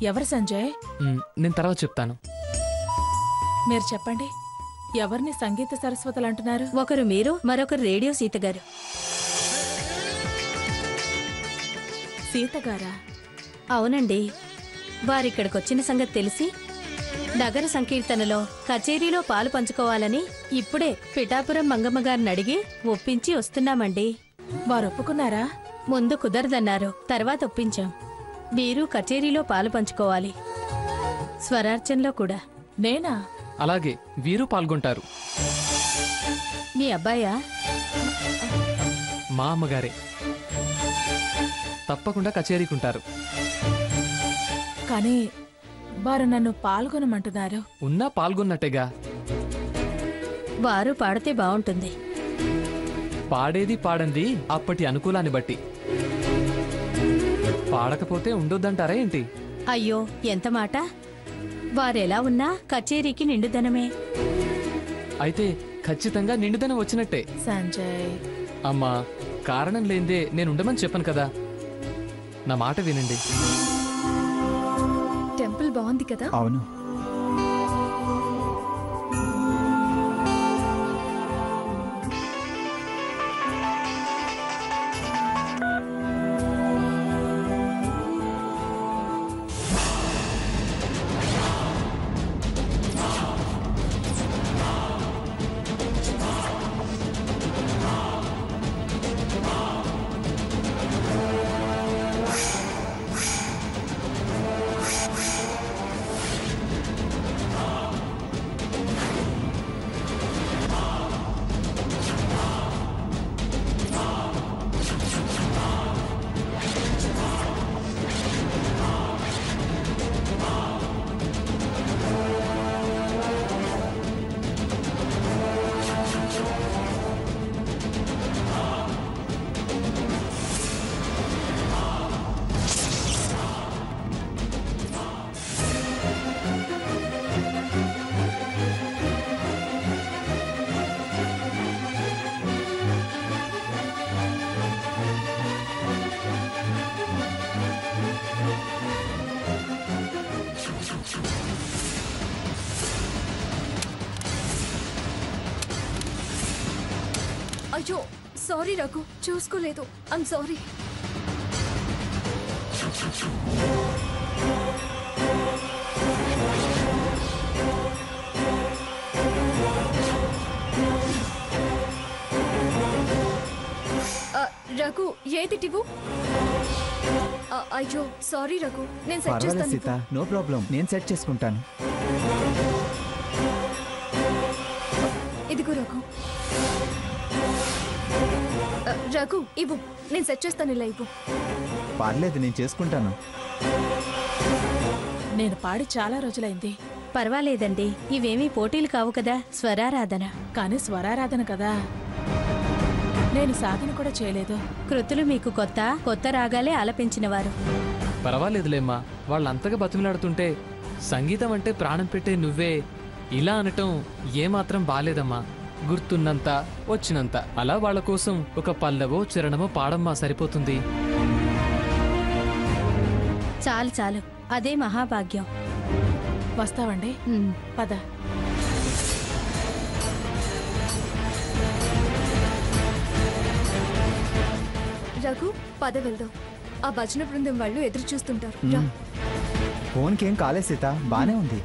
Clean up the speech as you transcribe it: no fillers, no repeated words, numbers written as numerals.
ఎవరు సంజయ్? నేను తర్వాత చెప్తాను. మీరు చెప్పండి, ఎవరిని సంగీత సరస్వతులు అంటున్నారు? ఒకరు మీరు, మరొకరు రేడియో సీత గారు. సీత గారా? అవునండి. వారిక్కడికొచ్చిన సంగతి తెలిసి నగర సంకీర్తనలో కచేరీలో పాలు పంచుకోవాలని ఇప్పుడే పిఠాపురం మంగమ్మ గారిని అడిగి ఒప్పించి వస్తున్నామండి. వారు ఒప్పుకున్నారా? ముందు కుదరదన్నారు, తర్వాత ఒప్పించాం. మీరు కచేరీలో పాలు పంచుకోవాలి, స్వరార్చనలో కూడా. నేనా? అలాగే వీరు పాల్గొంటారు. మీ అబ్బాయా? మా అమ్మగారే. తప్పకుండా కచేరీకుంటారు. కానీ వారు నన్ను పాల్గొనమంటున్నారు. ఉన్నా పాల్గొన్నట్టేగా. వారు పాడితే బావుంటుంది. పాడేది పాడంది అప్పటి అనుకూలాన్ని బట్టి. పాడకపోతే ఉండొద్దంటారా ఏంటి? అయ్యో, ఎంత మాట! వారెలా ఉన్నా కచేరీకి నిండుదనమే. అయితే ఖచ్చితంగా నిండుదనం వచ్చినట్టే. సంజయ్, అమ్మా, కారణం లేందే నేనుండమని చెప్పను కదా. నా మాట వినండి. టెంపుల్ బాగుంది కదా? అవును. అయ్యో, సారీ రఘు, చూసుకోలేదు. I'm sorry. రఘు, ఏది టివు? అయ్యో, సారీ రఘు, నేను సెట్ చేస్తాను. సీత, నో ప్రాబ్లం, నేను సెట్ చేసుకుంటాను. ఇదిగో రఘు. రఘు, ఇవ్వు, నేను సెట్ చేస్తాను. ఇలా ఇవ్వు. పర్లేదు, నేను చేసుకుంటాను. నేను పాడి చాలా రోజులైంది. పర్వాలేదండి, ఇవేమీ పోటీలు కావు కదా, స్వరారాధన. కానీ స్వరారాధన కదా, నేను సాధన కూడా చేయలేదు. కృతులు మీకు కొత్త కొత్త రాగాలే ఆలపించినవారు. పర్వాలేదులేమ్మా, వాళ్ళంతగా బతిమలాడుతుంటే సంగీతం అంటే ప్రాణం పెట్టే నువ్వే ఇలా అనటం ఏమాత్రం బాలేదమ్మా. గుర్తున్నంత వచ్చినంత అలా వాళ్ళ కోసం ఒక పల్లవో చరణమో పాడమ్మా, సరిపోతుంది. చాలు చాలు, అదే మహాభాగ్యం. వస్తావండి, పద. రఘు, పద వెళ్దాం. ఆ భజన బృందం వాళ్ళు ఎదురు చూస్తుంటారు. ఫోన్కి ఏం కాలేదు సీత, బానే ఉంది.